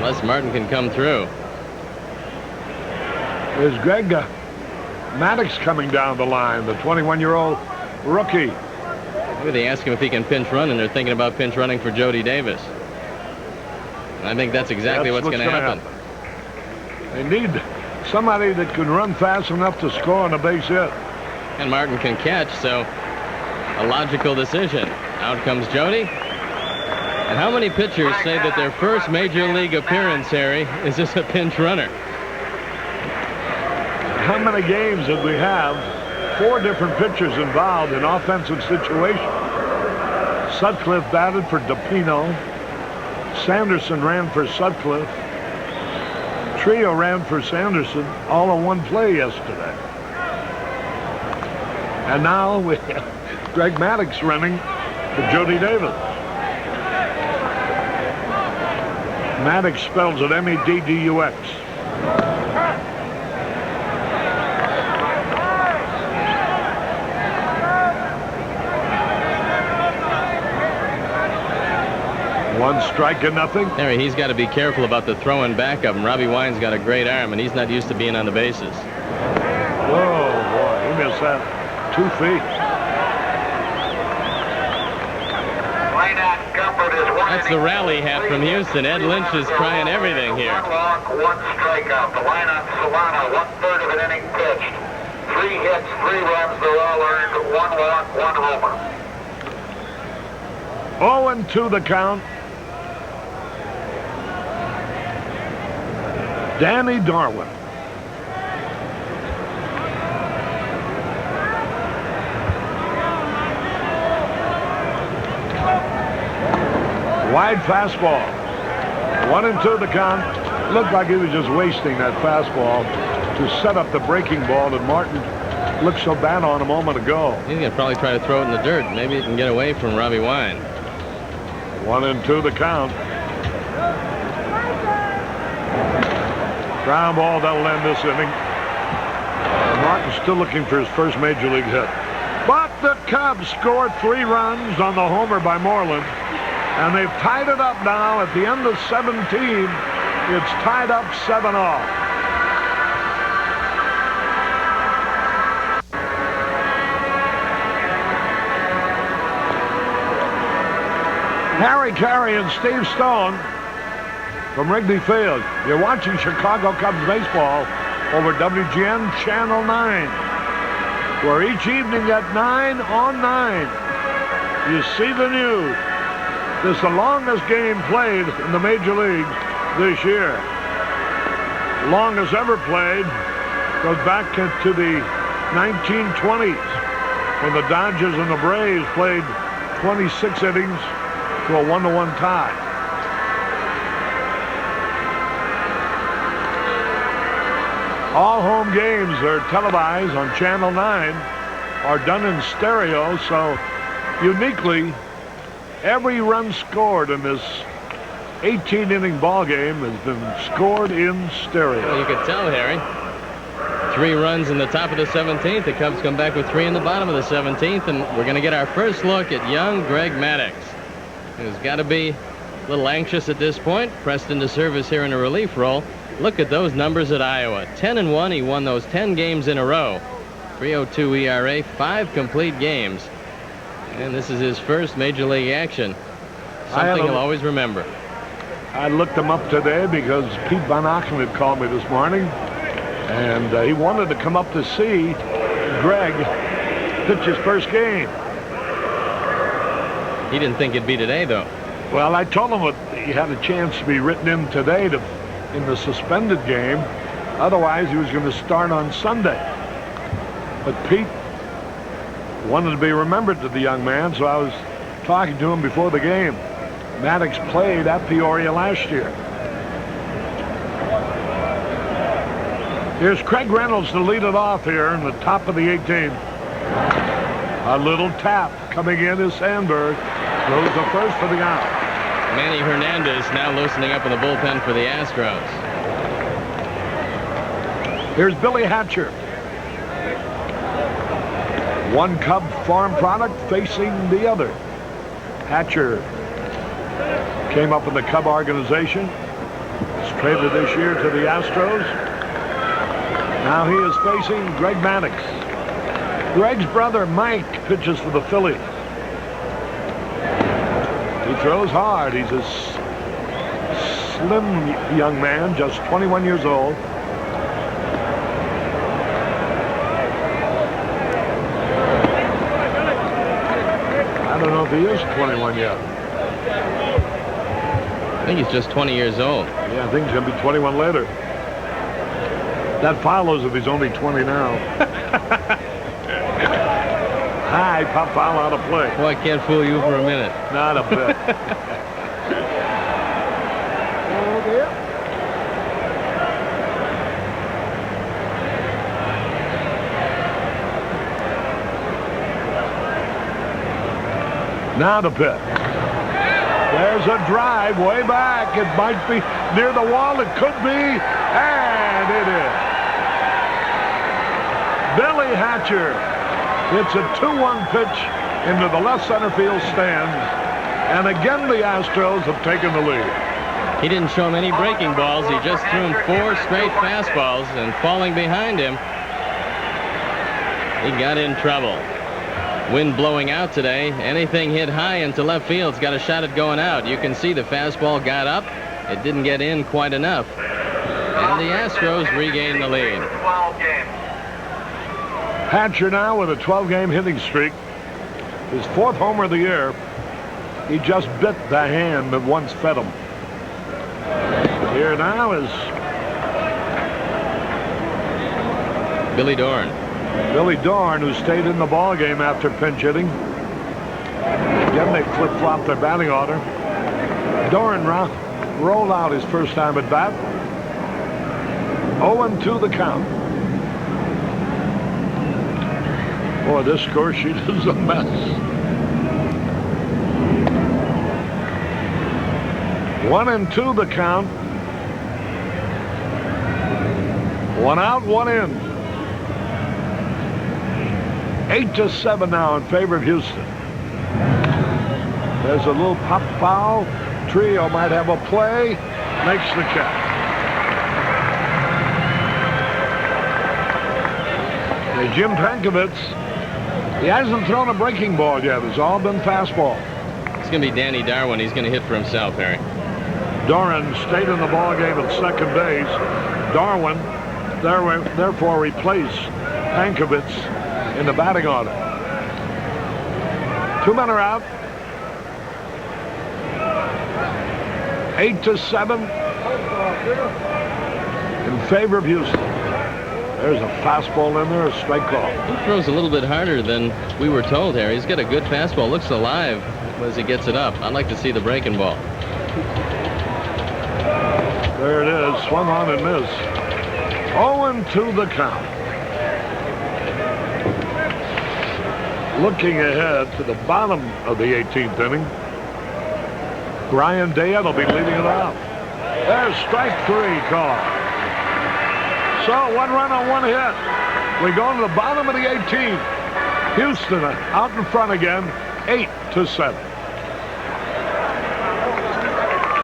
unless Martin can come through. There's Greg Maddux coming down the line, the 21-year-old rookie. Maybe they ask him if he can pinch run, and they're thinking about pinch running for Jody Davis. And I think that's exactly what's going to happen. They need somebody that can run fast enough to score on a base hit. And Martin can catch, so a logical decision. Out comes Jody. And how many pitchers say that their first major league appearance, Harry, is just a pinch runner? How many games did we have? 4 different pitchers involved in offensive situations. Sutcliffe batted for DePino. Sanderson ran for Sutcliffe. Trio ran for Sanderson, all in one play yesterday. And now we have Greg Maddux running for Jody Davis. Maddux spells it M-E-D-D-U-X. One strike and nothing. Harry, he's got to be careful about the throwing back of him. Robbie Wine's got a great arm, and he's not used to being on the bases. Whoa, boy, he missed that 2 feet. That's the rally hat from Houston. Ed Lynch is trying everything here. 1 walk, 1 strikeout. The line on Solano, 1/3 of an inning pitched. 3 hits, 3 runs, they're all earned. 1 walk, 1 homer. 0-2 the count. Danny Darwin. Wide fastball. 1-2 the count. Looked like he was just wasting that fastball to set up the breaking ball that Martin looked so bad on a moment ago. He's going to probably try to throw it in the dirt. Maybe he can get away from Robbie Wine. 1-2 the count. Ground ball, that'll end this inning. Martin's still looking for his first major league hit. But the Cubs scored 3 runs on the homer by Moreland. And they've tied it up now at the end of 17. It's tied up 7-all. Harry Carey and Steve Stone from Wrigley Field. You're watching Chicago Cubs baseball over WGN Channel 9, where each evening at 9 on 9, you see the news. This is the longest game played in the Major League this year. Longest ever played goes back to the 1920s when the Dodgers and the Braves played 26 innings to a 1-1 tie. All home games are televised on Channel 9, are done in stereo, so uniquely, every run scored in this 18-inning ball game has been scored in stereo. Well, you could tell, Harry. 3 runs in the top of the 17th. The Cubs come back with 3 in the bottom of the 17th, and we're going to get our first look at young Greg Maddux, who's got to be a little anxious at this point. Pressed into service here in a relief role. Look at those numbers at Iowa. 10-1. He won those 10 games in a row. 3.02 ERA, 5 complete games. And this is his first major league action. Something he'll always remember. I looked him up today because Pete Van Auken had called me this morning, and he wanted to come up to see Greg pitch his first game. He didn't think it'd be today, though. Well, I told him that he had a chance to be written in today in the suspended game. Otherwise, he was going to start on Sunday. But Pete wanted to be remembered to the young man, so I was talking to him before the game. Maddux played at Peoria last year. Here's Craig Reynolds to lead it off here in the top of the 18th. A little tap coming in is Sandberg. Throws the first for the out. Manny Hernandez now loosening up in the bullpen for the Astros. Here's Billy Hatcher. One Cub farm product facing the other. Hatcher came up in the Cub organization. traded this year to the Astros. Now he is facing Greg Maddux. Greg's brother Mike pitches for the Phillies. He throws hard. He's a slim young man, just 21 years old. I don't know if he is 21 yet. I think he's just 20 years old. Yeah, I think he's going to be 21 later. That follows if he's only 20 now. High pop foul out of play. Boy, I can't fool you for a minute. Not a bit. Now the pitch. There's a drive way back. It might be near the wall. It could be. And it is. Billy Hatcher hits a 2-1 pitch into the left center field stands. And again, the Astros have taken the lead. He didn't show him any breaking balls. He just threw him 4 straight fastballs, and falling behind him, he got in trouble. Wind blowing out today. Anything hit high into left field's got a shot at going out. You can see the fastball got up. It didn't get in quite enough. And the Astros regained the lead. Hatcher now with a 12-game hitting streak. His 4th homer of the year. He just bit the hand that once fed him. Here now is Billy Dorn. Billy Dorn, who stayed in the ball game after pinch hitting. Again, they flip-flopped their batting order. Dorn rolled out his first time at bat. 0-2 the count. Boy, this score sheet is a mess. 1-2 the count. 1 out, 1 in. 8-7 now in favor of Houston. There's a little pop foul. Trio might have a play. Makes the catch. Now, Jim Pankovitz, he hasn't thrown a breaking ball yet. It's all been fastball. It's going to be Danny Darwin. He's going to hit for himself, Harry. Doran stayed in the ball game at second base. Darwin, therefore, replaced Pankovitz in the batting order. 2 men are out. 8-7 in favor of Houston. There's a fastball in there, a strike call. He throws a little bit harder than we were told, Harry. He's got a good fastball. Looks alive as he gets it up. I'd like to see the breaking ball. There it is. Swung on and missed. 0-2 the count. Looking ahead to the bottom of the 18th inning. Brian Day will be leading it off. There's strike 3 call. So 1 run on 1 hit. We go to the bottom of the 18th. Houston out in front again, 8-7.